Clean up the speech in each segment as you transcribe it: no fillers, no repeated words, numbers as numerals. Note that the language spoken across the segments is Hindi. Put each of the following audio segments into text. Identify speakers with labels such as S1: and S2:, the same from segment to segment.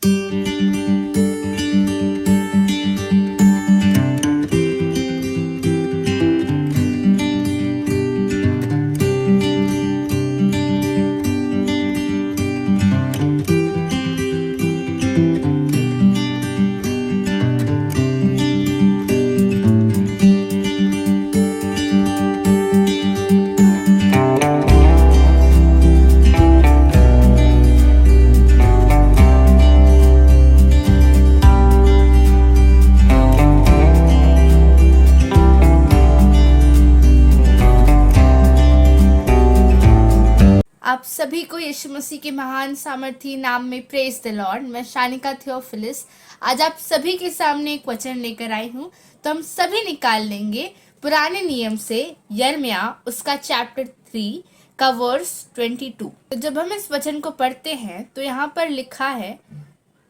S1: आप सभी को यीशु मसीह के महान सामर्थी नाम में प्रेज द लॉर्ड। मैं शानिका थियोफिलिस आज आप सभी के सामने एक वचन लेकर आई हूँ। तो हम सभी निकाल लेंगे पुराने नियम से यिर्मयाह उसका चैप्टर 3 का वर्स 22। तो जब हम इस वचन को पढ़ते हैं तो यहाँ पर लिखा है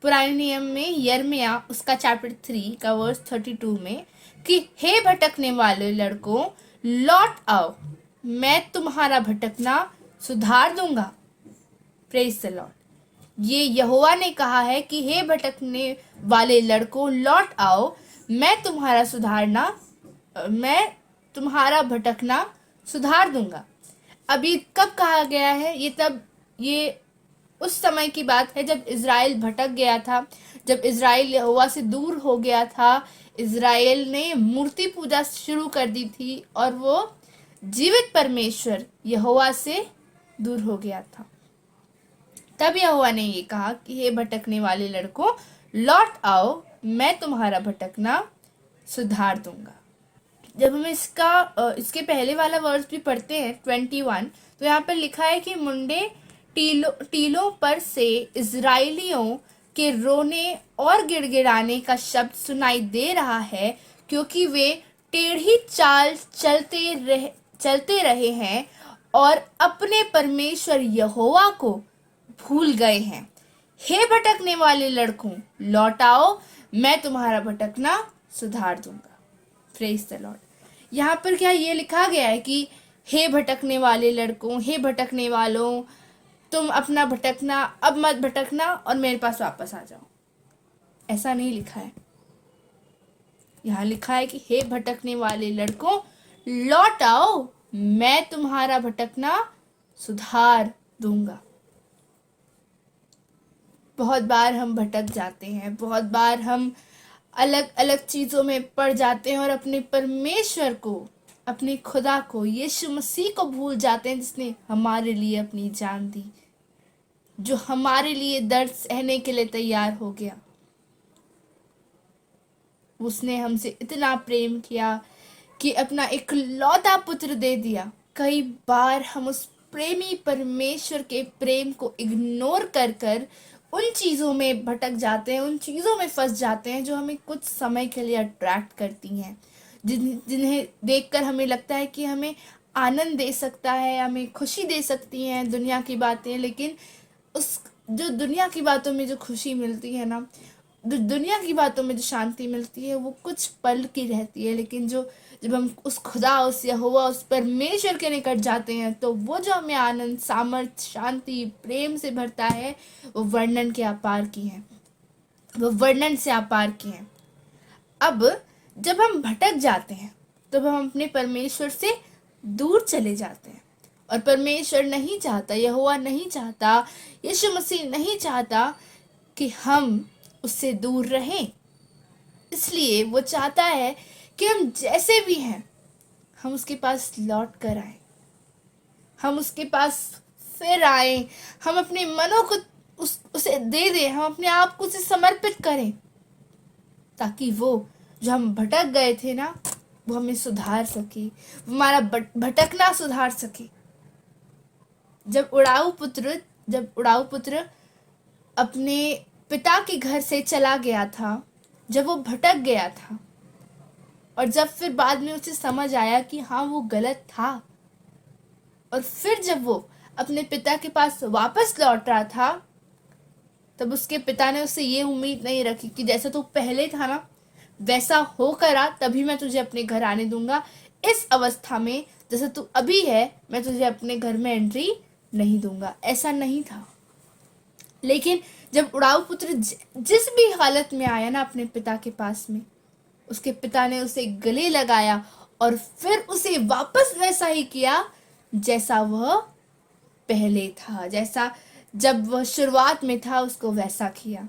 S1: पुराने नियम में यिर्मयाह उसका चैप्टर 3 का वर्स 32 में कि हे भटकने वाले लड़कों लौट आओ, मैं तुम्हारा भटकना सुधार दूंगा। Praise the Lord. ये यहोवा ने कहा है कि हे भटकने वाले लड़कों लौट आओ, मैं तुम्हारा भटकना सुधार दूंगा। अभी कब कहा गया है? ये उस समय की बात है जब इज़राइल भटक गया था, जब इज़राइल यहोवा से दूर हो गया था। इज़राइल ने मूर्ति पूजा शुरू कर दी थी और वो जीवित परमेश्वर यहोवा से दूर हो गया था। तब यहोवा ने ये कहा कि हे भटकने वाले लड़कों लौट आओ, मैं तुम्हारा भटकना सुधार दूंगा। जब हम इसके पहले वाला वर्स भी पढ़ते हैं 21, तो यहाँ पर लिखा है कि मुंडे टीलों पर से इज़राइलियों के रोने और गिड़गिड़ाने का शब्द सुनाई दे रहा है, क्योंकि वे टेढ़ी चाल चलते रहे हैं और अपने परमेश्वर यहोवा को भूल गए हैं। हे भटकने वाले लड़कों लौट आओ, मैं तुम्हारा भटकना सुधार दूंगा। Praise the Lord. यहाँ पर क्या ये लिखा गया है कि हे भटकने वाले लड़कों, हे भटकने वालों, तुम अपना भटकना अब मत भटकना और मेरे पास वापस आ जाओ? ऐसा नहीं लिखा है। यहाँ लिखा है कि हे भटकने वाले लड़कों लौट आओ, मैं तुम्हारा भटकना सुधार दूंगा। बहुत बार हम भटक जाते हैं, बहुत बार हम अलग अलग चीज़ों में पड़ जाते हैं और अपने परमेश्वर को, अपने खुदा को, यीशु मसीह को भूल जाते हैं, जिसने हमारे लिए अपनी जान दी, जो हमारे लिए दर्द सहने के लिए तैयार हो गया। उसने हमसे इतना प्रेम किया कि अपना इकलौता पुत्र दे दिया। कई बार हम उस प्रेमी परमेश्वर के प्रेम को इग्नोर कर उन चीज़ों में भटक जाते हैं, उन चीज़ों में फंस जाते हैं जो हमें कुछ समय के लिए अट्रैक्ट करती हैं, जिन्हें देखकर हमें लगता है कि हमें आनंद दे सकता है, हमें खुशी दे सकती हैं दुनिया की बातें। लेकिन उस जो दुनिया की बातों में जो खुशी मिलती है ना, दुनिया की बातों में जो शांति मिलती है, वो कुछ पल की रहती है। लेकिन जब हम उस खुदा, उस यहोवा, उस परमेश्वर के निकट जाते हैं तो वो जो हमें आनंद, सामर्थ्य, शांति, प्रेम से भरता है, वो वर्णन के आपार की है, वो वर्णन से आपार की है। अब जब हम भटक जाते हैं तब हम अपने परमेश्वर से दूर चले जाते हैं और परमेश्वर नहीं चाहता, यहोवा नहीं चाहता, यीशु मसीह नहीं चाहता कि हम उससे दूर रहें। इसलिए वो चाहता है कि हम जैसे भी हैं हम उसके पास लौट कर आए, हम उसके पास फिर आए, हम अपने मनों को उसे दे दें, हम अपने आप को उसे समर्पित करें, ताकि वो जो हम भटक गए थे ना, वो हमें सुधार सके, हमारा भटकना सुधार सके। जब उड़ाऊ पुत्र अपने पिता के घर से चला गया था, जब वो भटक गया था और जब फिर बाद में उसे समझ आया कि हाँ वो गलत था, और फिर जब वो अपने पिता के पास वापस लौट रहा था, तब उसके पिता ने उससे ये उम्मीद नहीं रखी कि जैसा तू पहले था ना वैसा होकर आ, तभी मैं तुझे अपने घर आने दूंगा। इस अवस्था में जैसा तू अभी है मैं तुझे अपने घर में एंट्री नहीं दूंगा। ऐसा नहीं था। लेकिन जब उड़ाऊ पुत्र जिस भी हालत में आया ना अपने पिता के पास में, उसके पिता ने उसे गले लगाया और फिर उसे वापस वैसा ही किया जैसा वह पहले था, जैसा जब वह शुरुआत में था उसको वैसा किया।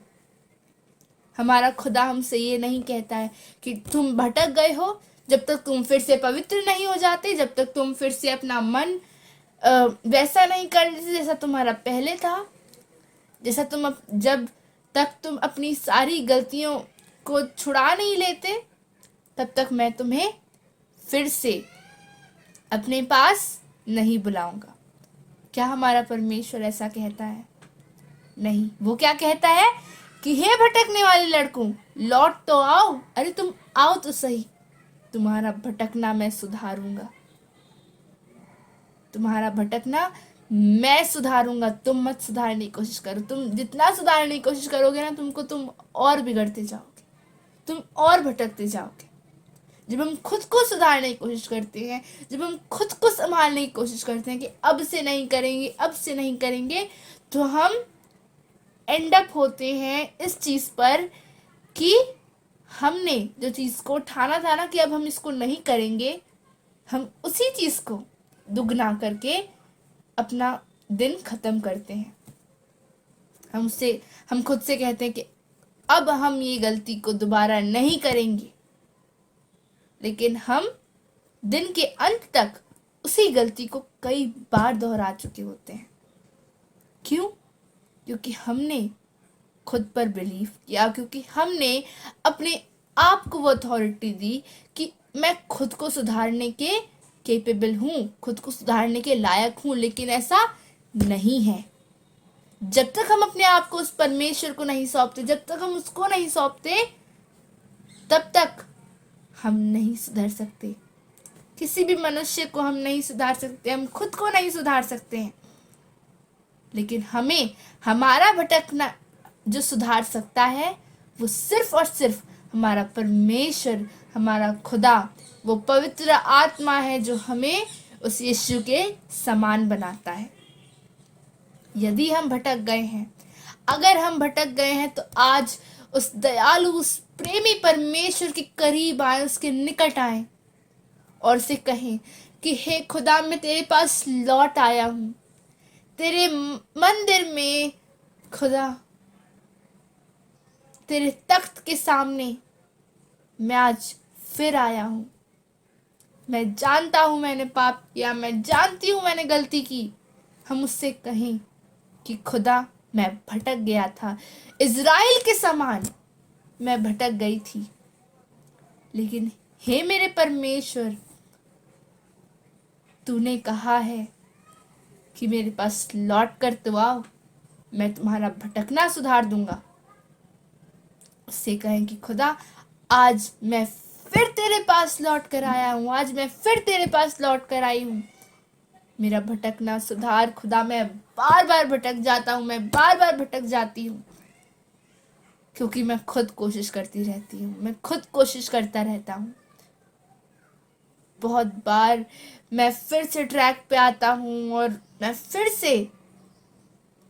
S1: हमारा खुदा हमसे ये नहीं कहता है कि तुम भटक गए हो, जब तक तुम फिर से पवित्र नहीं हो जाते, जब तक तुम फिर से अपना मन वैसा नहीं कर लेते जैसा तुम्हारा पहले था, जैसा जब तक तुम अपनी सारी गलतियों को छुड़ा नहीं लेते, तब तक मैं तुम्हें फिर से अपने पास नहीं बुलाऊंगा। क्या हमारा परमेश्वर ऐसा कहता है? नहीं। वो क्या कहता है कि हे भटकने वाले लड़कों, लौट तो आओ। अरे तुम आओ तो सही, तुम्हारा भटकना मैं सुधारूंगा, तुम्हारा भटकना मैं सुधारूंगा। तुम मत सुधारने की कोशिश करो। तुम जितना सुधारने की कोशिश करोगे ना, तुम और बिगड़ते जाओगे, तुम और भटकते जाओगे। जब हम खुद को सुधारने की कोशिश करते हैं, जब हम खुद को संभालने की कोशिश करते हैं कि अब से नहीं करेंगे, अब से नहीं करेंगे, तो हम एंड अप होते हैं इस चीज़ पर कि हमने जो चीज़ को ठाना था ना कि अब हम इसको नहीं करेंगे, हम उसी चीज़ को दुगना करके अपना दिन ख़त्म करते हैं। हम खुद से कहते हैं कि अब हम ये गलती को दोबारा नहीं करेंगे, लेकिन हम दिन के अंत तक उसी गलती को कई बार दोहरा चुके होते हैं। क्यों? क्योंकि हमने खुद पर बिलीव किया, क्योंकि हमने अपने आप को वो अथॉरिटी दी कि मैं खुद को सुधारने के केपेबल हूँ, खुद को सुधारने के लायक हूँ। लेकिन ऐसा नहीं है। जब तक हम अपने आप को उस परमेश्वर को नहीं सौंपते, जब तक हम उसको नहीं सौंपते, तब तक हम नहीं सुधर सकते। किसी भी मनुष्य को हम नहीं सुधार सकते, हम खुद को नहीं सुधार सकते हैं। लेकिन हमें हमारा भटकना जो सुधार सकता है, वो सिर्फ और सिर्फ हमारा परमेश्वर, हमारा खुदा, वो पवित्र आत्मा है जो हमें उस यीशु के समान बनाता है। यदि हम भटक गए हैं, अगर हम भटक गए हैं, तो आज उस दयालु, उस प्रेमी परमेश्वर के करीब आए, उसके निकट आए और उसे कहें कि हे खुदा, मैं तेरे पास लौट आया हूँ, तेरे मंदिर में खुदा, तेरे तख्त के सामने मैं आज फिर आया हूँ। मैं जानता हूँ मैंने पाप किया, मैं जानती हूँ मैंने गलती की। हम उससे कहें कि खुदा, मैं भटक गया था, इज़राइल के समान मैं भटक गई थी, लेकिन हे मेरे परमेश्वर, तूने कहा है कि मेरे पास लौट कर तो आओ, मैं तुम्हारा भटकना सुधार दूंगा। उससे कहें कि खुदा, आज मैं फिर तेरे पास लौट कर आया हूँ, आज मैं फिर तेरे पास लौट कर आई हूँ, मेरा भटकना सुधार खुदा। मैं बार बार भटक जाता हूँ, मैं बार बार भटक जाती हूँ, क्योंकि मैं खुद कोशिश करती रहती हूँ, मैं खुद कोशिश करता रहता हूँ। बहुत बार मैं फिर से ट्रैक पे आता हूँ और मैं फिर से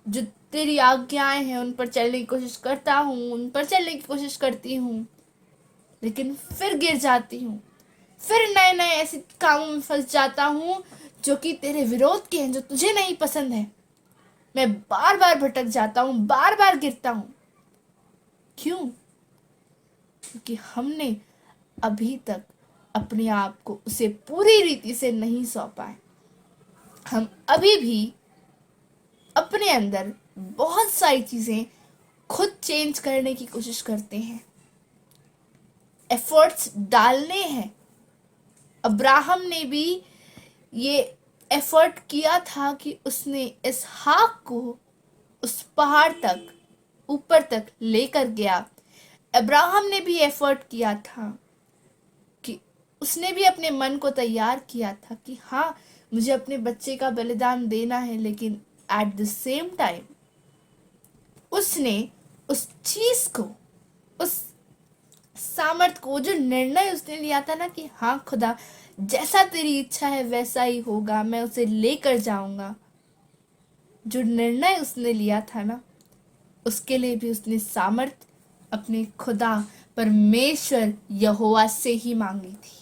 S1: जो तेरी आज्ञाएं हैं उन पर चलने की कोशिश करता हूँ, उन पर चलने की कोशिश करती हूँ, लेकिन फिर गिर जाती हूँ, फिर नए नए ऐसे कामों में फंस जाता हूँ जो कि तेरे विरोध के हैं, जो तुझे नहीं पसंद है। मैं बार बार भटक जाता हूँ, बार बार गिरता हूँ। क्यों? क्योंकि हमने अभी तक अपने आप को उसे पूरी रीति से नहीं सौंपा है। हम अभी भी अपने अंदर बहुत सारी चीज़ें खुद चेंज करने की कोशिश करते हैं, एफर्ट्स डालने हैं। अब्राहम ने भी ये एफर्ट किया था कि उसने इसहाक को उस पहाड़ तक, ऊपर तक लेकर गया। अब्राहम ने भी एफर्ट किया था कि उसने भी अपने मन को तैयार किया था कि हाँ, मुझे अपने बच्चे का बलिदान देना है, लेकिन एट द सेम टाइम उसने उस चीज को, उस सामर्थ को, जो निर्णय उसने लिया था ना कि हाँ खुदा, जैसा तेरी इच्छा है वैसा ही होगा, मैं उसे लेकर जाऊंगा, जो निर्णय उसने लिया था ना, उसके लिए भी उसने सामर्थ अपने खुदा परमेश्वर यहोवा से ही मांगी थी।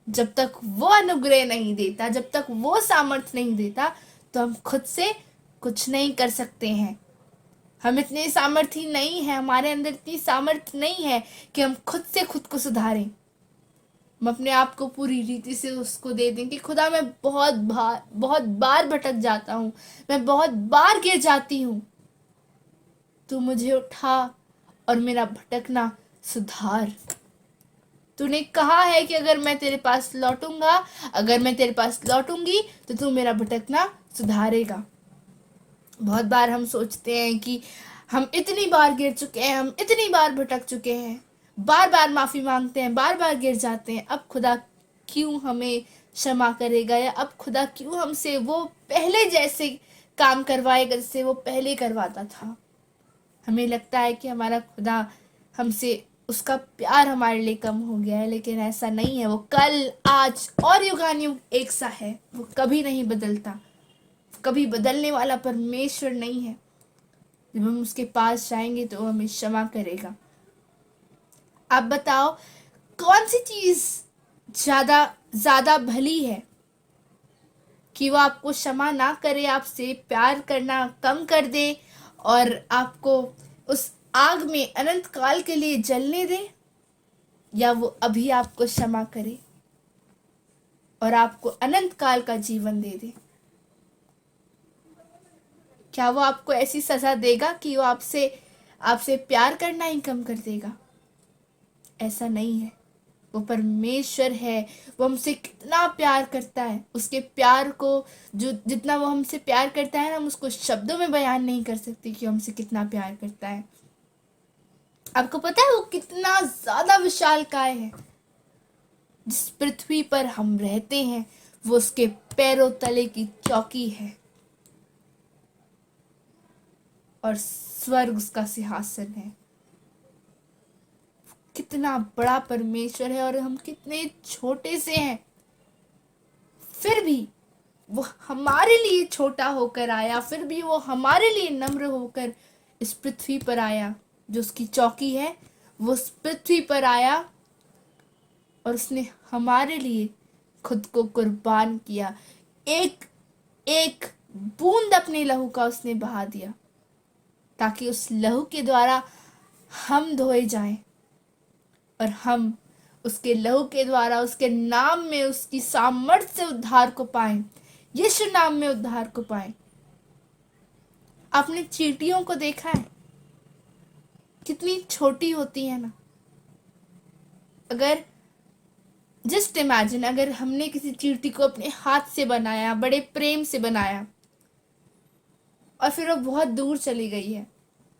S1: जब तक वो अनुग्रह नहीं देता, जब तक वो सामर्थ नहीं देता, तो हम खुद से कुछ नहीं कर सकते हैं। हम इतने सामर्थी नहीं है, हमारे अंदर इतनी सामर्थ नहीं है कि हम खुद से खुद को सुधारें। हम अपने आप को पूरी रीति से उसको दे दें कि खुदा मैं बहुत बार भटक जाता हूँ, मैं बहुत बार गिर जाती हूँ, तू मुझे उठा और मेरा भटकना सुधार। तूने कहा है कि अगर मैं तेरे पास लौटूंगा, अगर मैं तेरे पास लौटूंगी तो तू मेरा भटकना सुधारेगा। बहुत बार हम सोचते हैं कि हम इतनी बार गिर चुके हैं, हम इतनी बार भटक चुके हैं, बार बार माफी मांगते हैं, बार बार गिर जाते हैं, अब खुदा क्यों हमें क्षमा करेगा, या अब खुदा क्यों हमसे वो पहले जैसे काम करवाएगा जैसे वो पहले करवाता था। हमें लगता है कि हमारा खुदा हमसे, उसका प्यार हमारे लिए कम हो गया है, लेकिन ऐसा नहीं है। वो कल, आज और युगानुयुग एक सा है, वो कभी नहीं बदलता, कभी बदलने वाला परमेश्वर नहीं है। जब हम उसके पास जाएंगे तो वो हमें क्षमा करेगा। आप बताओ कौन सी चीज ज्यादा ज्यादा भली है, कि वो आपको क्षमा ना करे, आपसे प्यार करना कम कर दे और आपको उस आग में अनंत काल के लिए जलने दे, या वो अभी आपको क्षमा करे और आपको अनंत काल का जीवन दे दे? क्या वो आपको ऐसी सजा देगा कि वो आपसे आपसे प्यार करना ही कम कर देगा? ऐसा नहीं है। वो परमेश्वर है, वो हमसे कितना प्यार करता है, उसके प्यार को, जो जितना वो हमसे प्यार करता है ना, हम उसको शब्दों में बयान नहीं कर सकते कि हमसे कितना प्यार करता है। आपको पता है वो कितना ज्यादा विशालकाय है? जिस पृथ्वी पर हम रहते हैं वो उसके पैरों तले की चौकी है और स्वर्ग उसका सिंहासन है। कितना बड़ा परमेश्वर है और हम कितने छोटे से हैं, फिर भी वो हमारे लिए छोटा होकर आया, फिर भी वो हमारे लिए नम्र होकर इस पृथ्वी पर आया। जो उसकी चौकी है वो उस पृथ्वी पर आया और उसने हमारे लिए खुद को कुर्बान किया। एक एक बूंद अपने लहू का उसने बहा दिया, ताकि उस लहू के द्वारा हम धोए जाएं और हम उसके लहू के द्वारा, उसके नाम में, उसकी सामर्थ्य से उद्धार को पाएं, यीशु नाम में उद्धार को पाएं। आपने चींटियों को देखा है? कितनी छोटी होती है ना। अगर जस्ट इमेजिन, अगर हमने किसी चींटी को अपने हाथ से बनाया, बड़े प्रेम से बनाया, और फिर वो बहुत दूर चली गई है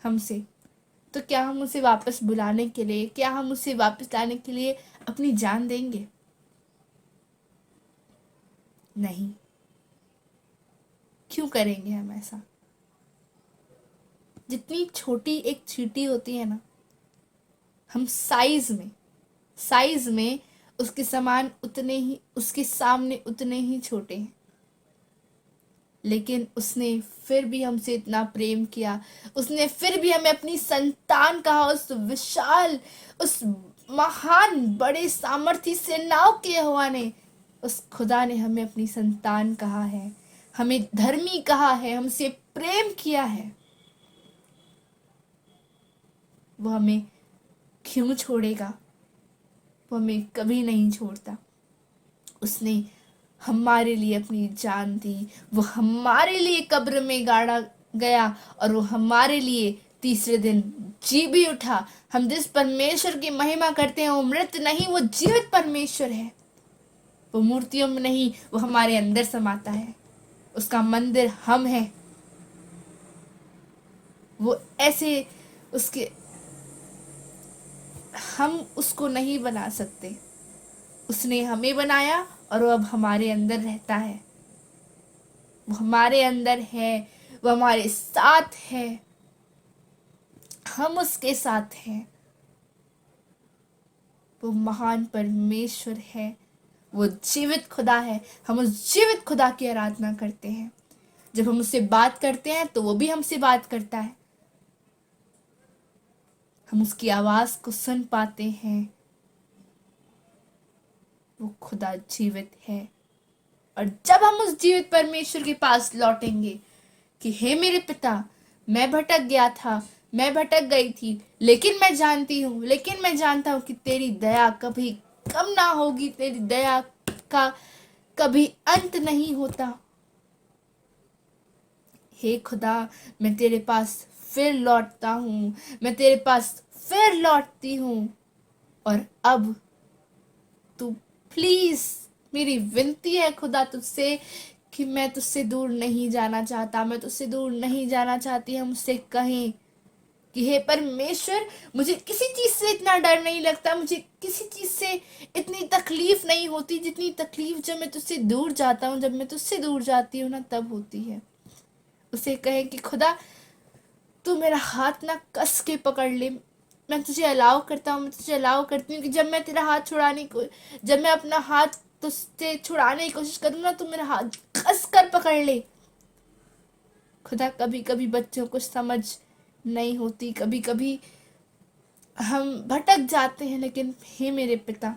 S1: हमसे, तो क्या हम उसे वापस बुलाने के लिए, क्या हम उसे वापस लाने के लिए अपनी जान देंगे? नहीं। क्यों करेंगे हम ऐसा? जितनी छोटी एक चींटी होती है ना, हम साइज में उसके समान उतने ही, उसके सामने उतने ही छोटे हैं, लेकिन उसने फिर भी हमसे इतना प्रेम किया, उसने फिर भी हमें अपनी संतान कहा। उस विशाल, उस महान बड़े सामर्थ्य से नाव के यहोवा ने, उस खुदा ने हमें अपनी संतान कहा है, हमें धर्मी कहा है, हमसे प्रेम किया है। वो हमें क्यों छोड़ेगा? वो हमें कभी नहीं छोड़ता। उसने हमारे लिए अपनी जान दी, वो हमारे लिए कब्र में गाड़ा गया और वो हमारे लिए तीसरे दिन जी भी उठा। हम जिस परमेश्वर की महिमा करते हैं वो मृत नहीं, वो जीवित परमेश्वर है। वो मूर्तियों में नहीं, वो हमारे अंदर समाता है। उसका मंदिर हम हैं। वो ऐसे उसके, हम उसको नहीं बना सकते। उसने हमें बनाया और वो अब हमारे अंदर रहता है। वो हमारे अंदर है, वो हमारे साथ है, हम उसके साथ हैं। वो महान परमेश्वर है, वो जीवित खुदा है। हम उस जीवित खुदा की आराधना करते हैं। जब हम उससे बात करते हैं तो वो भी हमसे बात करता है, हम उसकी आवाज को सुन पाते हैं। वो खुदा जीवित है। और जब हम उस जीवित परमेश्वर के पास लौटेंगे कि हे मेरे पिता, मैं भटक गया था, मैं भटक गई थी, लेकिन मैं जानती हूँ, लेकिन मैं जानता हूँ कि तेरी दया कभी कम ना होगी, तेरी दया का कभी अंत नहीं होता। हे खुदा, मैं तेरे पास फिर लौटता हूँ, मैं तेरे पास फिर लौटती हूँ। और अब तू प्लीज, मेरी विनती है खुदा तुझसे कि मैं तुझसे दूर नहीं जाना चाहता, मैं तुझसे दूर नहीं जाना चाहती। हम उससे कहें कि हे परमेश्वर, मुझे किसी चीज से इतना डर नहीं लगता, मुझे किसी चीज से इतनी तकलीफ नहीं होती जितनी तकलीफ जब मैं तुझसे दूर जाता हूँ, जब मैं तुझसे दूर जाती हूँ ना, तब होती है। उसे कहें कि खुदा, तू मेरा हाथ ना कस के पकड़ ले। मैं तुझे अलाउ करता हूँ, मैं तुझे अलाउ करती हूँ कि जब मैं तेरा हाथ छुड़ाने को, जब मैं अपना हाथ तुझसे छुड़ाने की कोशिश करूँ ना, तू मेरा हाथ कस कर पकड़ ले। खुदा, कभी कभी बच्चों को समझ नहीं होती, कभी कभी हम भटक जाते हैं, लेकिन हे मेरे पिता,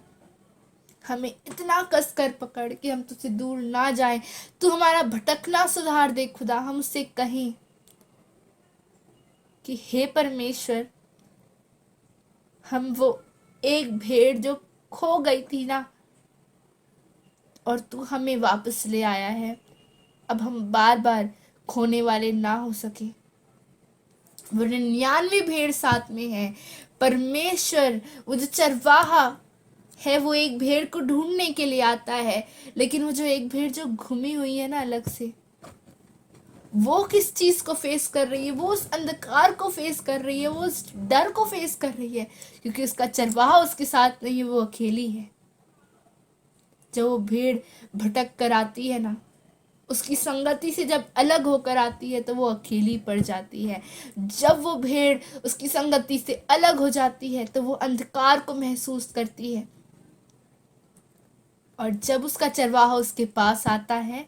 S1: हमें इतना कस कर पकड़ कि हम तुझसे दूर ना जाएं। तू हमारा भटकना सुधार दे खुदा। हम उससे कहें कि हे परमेश्वर, हम वो एक भेड़ जो खो गई थी ना, और तू हमें वापस ले आया है। अब हम बार बार खोने वाले ना हो सके। वो 99 भेड़ साथ में है। परमेश्वर, वो जो चरवाहा है, वो एक भेड़ को ढूंढने के लिए आता है, लेकिन वो जो एक भेड़ जो घूमी हुई है ना अलग से, वो किस चीज को फेस कर रही है? वो उस अंधकार को फेस कर रही है, वो उस डर को फेस कर रही है, क्योंकि उसका चरवाहा उसके साथ नहीं है, वो अकेली है। जब वो भेड़ भटक कर आती है ना, उसकी संगति से जब अलग होकर आती है तो वो अकेली पड़ जाती है। जब वो भेड़ उसकी संगति से अलग हो जाती है तो वो अंधकार को महसूस करती है। और जब उसका चरवाहा उसके पास आता है,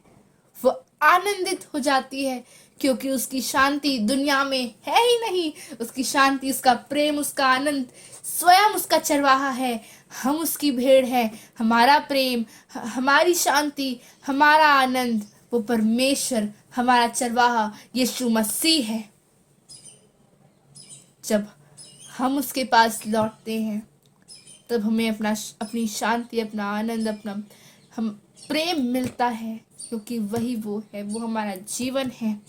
S1: वो आनंदित हो जाती है, क्योंकि उसकी शांति दुनिया में है ही नहीं। उसकी शांति, उसका प्रेम, उसका आनंद स्वयं उसका चरवाहा है। हम उसकी भेड़ हैं। हमारा प्रेम, हमारी शांति, हमारा आनंद, वो परमेश्वर, हमारा चरवाहा यीशु मसीह है। जब हम उसके पास लौटते हैं, तब हमें अपनी शांति, अपना आनंद, अपना हम प्रेम मिलता है, क्योंकि वही वो है, वो हमारा जीवन है।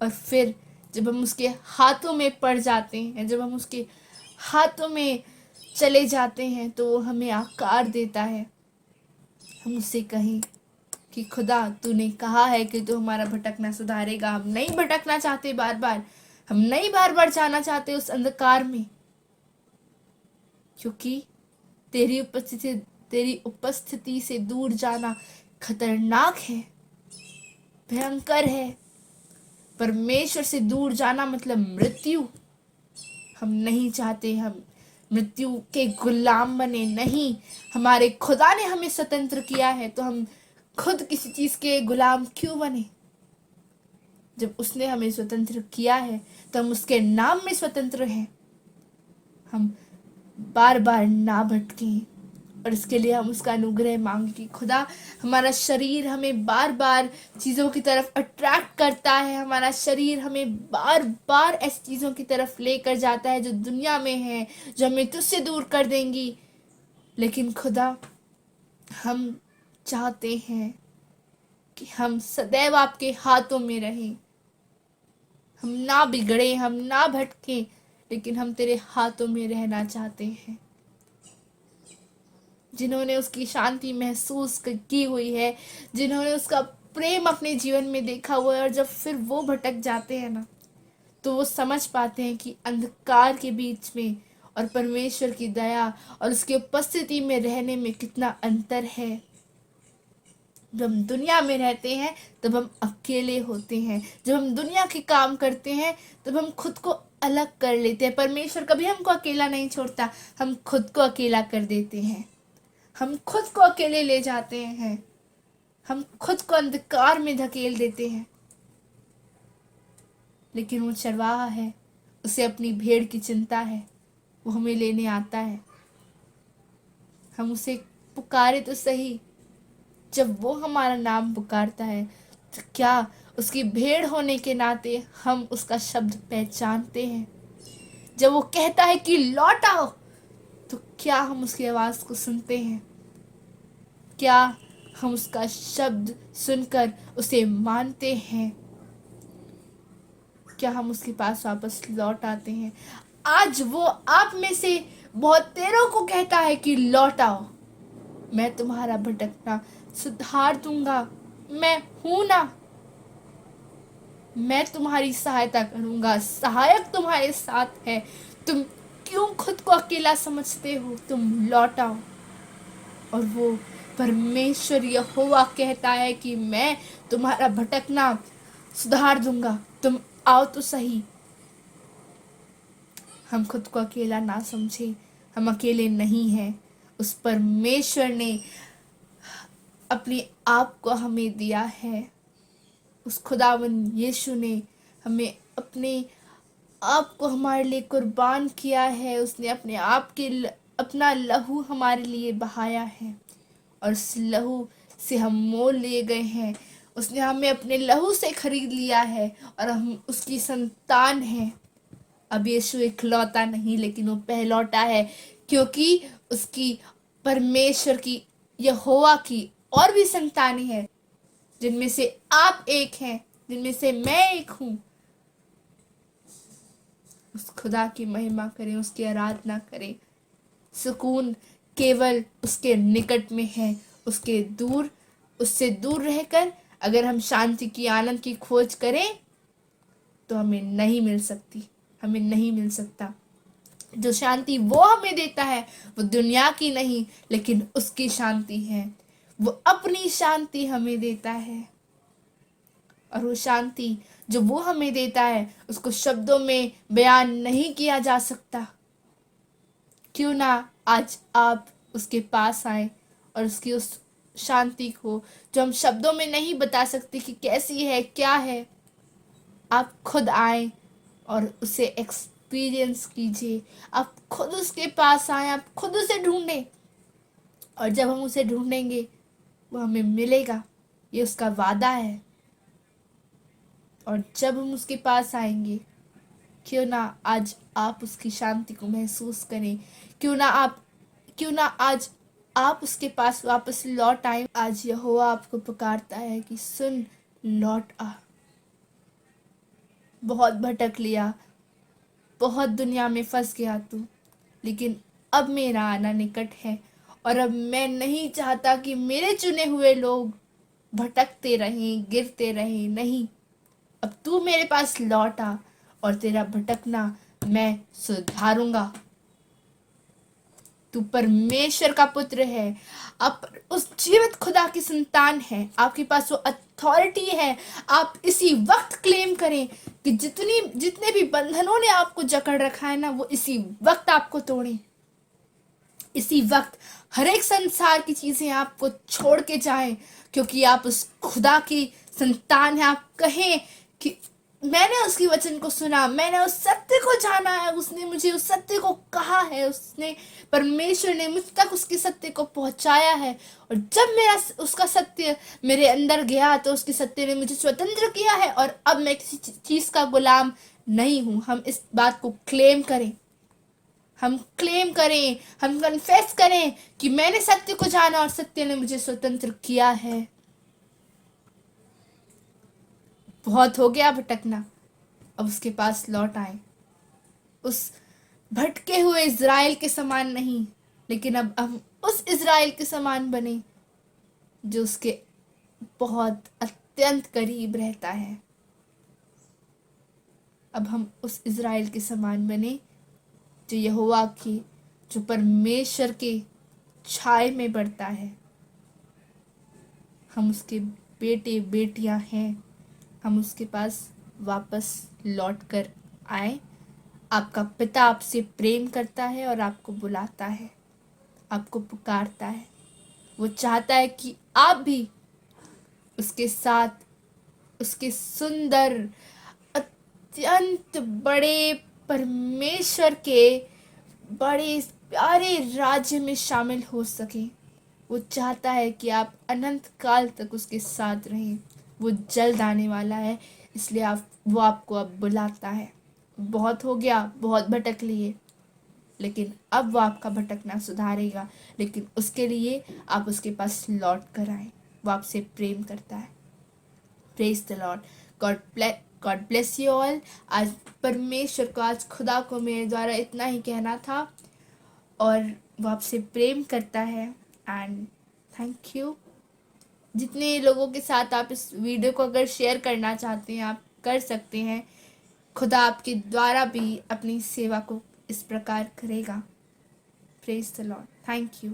S1: और फिर जब हम उसके हाथों में पड़ जाते हैं, जब हम उसके हाथों में चले जाते हैं, तो वो हमें आकार देता है। हम उससे कहें कि खुदा, तूने कहा है कि तू हमारा भटकना सुधारेगा। हम नहीं भटकना चाहते बार बार, हम नहीं बार बार जाना चाहते उस अंधकार में, क्योंकि तेरी उपस्थिति से दूर जाना खतरनाक है, भयंकर है। परमेश्वर से दूर जाना मतलब मृत्यु। हम नहीं चाहते हम मृत्यु के गुलाम बने, नहीं। हमारे खुदा ने हमें स्वतंत्र किया है, तो हम खुद किसी चीज के गुलाम क्यों बने? जब उसने हमें स्वतंत्र किया है तो हम उसके नाम में स्वतंत्र हैं। हम बार बार ना भटकें, और इसके लिए हम उसका अनुग्रह मांगे कि खुदा, हमारा शरीर हमें बार बार चीज़ों की तरफ अट्रैक्ट करता है, हमारा शरीर हमें बार बार ऐसी चीज़ों की तरफ लेकर जाता है जो दुनिया में है, जो हमें तुझसे दूर कर देंगी। लेकिन खुदा, हम चाहते हैं कि हम सदैव आपके हाथों में रहें। हम ना बिगड़े, हम ना भटके, लेकिन हम तेरे हाथों में रहना चाहते हैं। जिन्होंने उसकी शांति महसूस की हुई है, जिन्होंने उसका प्रेम अपने जीवन में देखा हुआ है, और जब फिर वो भटक जाते हैं ना, तो वो समझ पाते हैं कि अंधकार के बीच में और परमेश्वर की दया और उसकी उपस्थिति में रहने में कितना अंतर है। जब हम दुनिया में रहते हैं तब हम अकेले होते हैं, जब हम दुनिया के काम करते हैं तब हम खुद को अलग कर लेते हैं। परमेश्वर कभी हमको अकेला नहीं छोड़ता, हम खुद को अकेला कर देते हैं, हम खुद को अकेले ले जाते हैं, हम खुद को अंधकार में धकेल देते हैं। लेकिन वो चरवाहा है, उसे अपनी भेड़ की चिंता है, वो हमें लेने आता है। हम उसे पुकारे तो सही, जब वो हमारा नाम पुकारता है तो क्या उसकी भेड़ होने के नाते हम उसका शब्द पहचानते हैं? जब वो कहता है कि लौट आओ, तो क्या हम उसकी आवाज़ को सुनते हैं? क्या हम उसका शब्द सुनकर उसे मानते हैं? क्या हम उसके पास वापस लौट आते हैं? आज वो आप में से बहुत तेरों को कहता है कि लौट आओ, मैं तुम्हारा भटकना सुधार दूंगा, मैं हूं ना, मैं तुम्हारी सहायता करूंगा, सहायक तुम्हारे साथ है। तुम क्यों खुद को अकेला समझते हो? तुम लौट आओ। और वो परमेश्वर यहोवा कहता है कि मैं तुम्हारा भटकना सुधार दूंगा, तुम आओ तो सही। हम खुद को अकेला ना समझे, हम अकेले नहीं हैं। उस परमेश्वर ने अपने आप को हमें दिया है। उस खुदावन यीशु ने हमें अपने आप को हमारे लिए कुर्बान किया है। उसने अपने आप के अपना लहू हमारे लिए बहाया है, और उस लहू से हम मोल लिए गए हैं। उसने हमें अपने लहू से खरीद लिया है और हम उसकी संतान हैं। अब यीशु इकलौता नहीं, लेकिन वो पहलौटा है, क्योंकि उसकी परमेश्वर की, यहोवा की और भी संतानें हैं, जिनमें से आप एक हैं, जिनमें से मैं एक हूँ। उस खुदा की महिमा करें, उसकी आराधना करें। सुकून केवल उसके निकट में है। उससे दूर रहकर अगर हम शांति की, आनंद की खोज करें तो हमें नहीं मिल सकती, हमें नहीं मिल सकता। जो शांति वो हमें देता है वो दुनिया की नहीं, लेकिन उसकी शांति है। वो अपनी शांति हमें देता है, और वो शांति जो वो हमें देता है उसको शब्दों में बयान नहीं किया जा सकता। क्यों ना आज आप उसके पास आए और उसकी उस शांति को, जो हम शब्दों में नहीं बता सकते कि कैसी है, क्या है, आप खुद आए और उसे एक्सपीरियंस कीजिए। आप खुद उसके पास आए, आप खुद उसे ढूंढें, और जब हम उसे ढूंढेंगे वो हमें मिलेगा, ये उसका वादा है। और जब हम उसके पास आएंगे, क्यों ना आज आप उसकी शांति को महसूस करें। क्यों ना आज आप उसके पास वापस लौट आए। आज यहोवा आपको पुकारता है कि सुन, लौट आ। बहुत भटक लिया, बहुत दुनिया में फंस गया तू, लेकिन अब मेरा आना निकट है, और अब मैं नहीं चाहता कि मेरे चुने हुए लोग भटकते रहें, गिरते रहें। नहीं, अब तू मेरे पास लौट आ और तेरा भटकना मैं सुधारूंगा। तू परमेश्वर का पुत्र है, आप उस जीवित खुदा की संतान है, आपके पास वो अथॉरिटी है। आप इसी वक्त क्लेम करें कि जितने भी बंधनों ने आपको जकड़ रखा है ना, वो इसी वक्त आपको तोड़े। इसी वक्त हर एक संसार की चीजें आपको छोड़ के जाएं, क्योंकि आप उस खुदा की संतान है। आप कहें कि मैंने उसकी वचन को सुना, मैंने उस सत्य को जाना है, उसने मुझे उस सत्य को कहा है, उसने परमेश्वर ने मुझ तक उसके सत्य को पहुंचाया है। और जब मेरा उसका सत्य मेरे अंदर गया तो उसके सत्य ने मुझे स्वतंत्र किया है, और अब मैं किसी चीज का गुलाम नहीं हूं। हम इस बात को क्लेम करें, हम क्लेम करें, हम कन्फेस करें कि मैंने सत्य को जाना और सत्य ने मुझे स्वतंत्र किया है। बहुत हो गया भटकना, अब उसके पास लौट आए। उस भटके हुए इज़राइल के समान नहीं, लेकिन अब हम उस इज़राइल के समान बने जो उसके बहुत अत्यंत करीब रहता है। अब हम उस इज़राइल के समान बने जो यहोवा की, जो परमेश्वर के छाए में बढ़ता है। हम उसके बेटे बेटियां हैं। हम उसके पास वापस लौट कर आए। आपका पिता आपसे प्रेम करता है और आपको बुलाता है, आपको पुकारता है। वो चाहता है कि आप भी उसके साथ, उसके सुंदर अत्यंत बड़े परमेश्वर के बड़े प्यारे राज्य में शामिल हो सके। वो चाहता है कि आप अनंत काल तक उसके साथ रहें। वो जल्द आने वाला है, इसलिए वो आपको अब बुलाता है। बहुत हो गया, बहुत भटक लिए, लेकिन अब वो आपका भटकना सुधारेगा, लेकिन उसके लिए आप उसके पास लौट कर आए। वो आपसे प्रेम करता है। Praise the Lord. God bless you all. आज परमेश्वर को, आज खुदा को मेरे द्वारा इतना ही कहना था, और वो आपसे प्रेम करता है। And thank you. जितने लोगों के साथ आप इस वीडियो को अगर शेयर करना चाहते हैं, आप कर सकते हैं। खुदा आपके द्वारा भी अपनी सेवा को इस प्रकार करेगा। Praise the Lord. Thank you.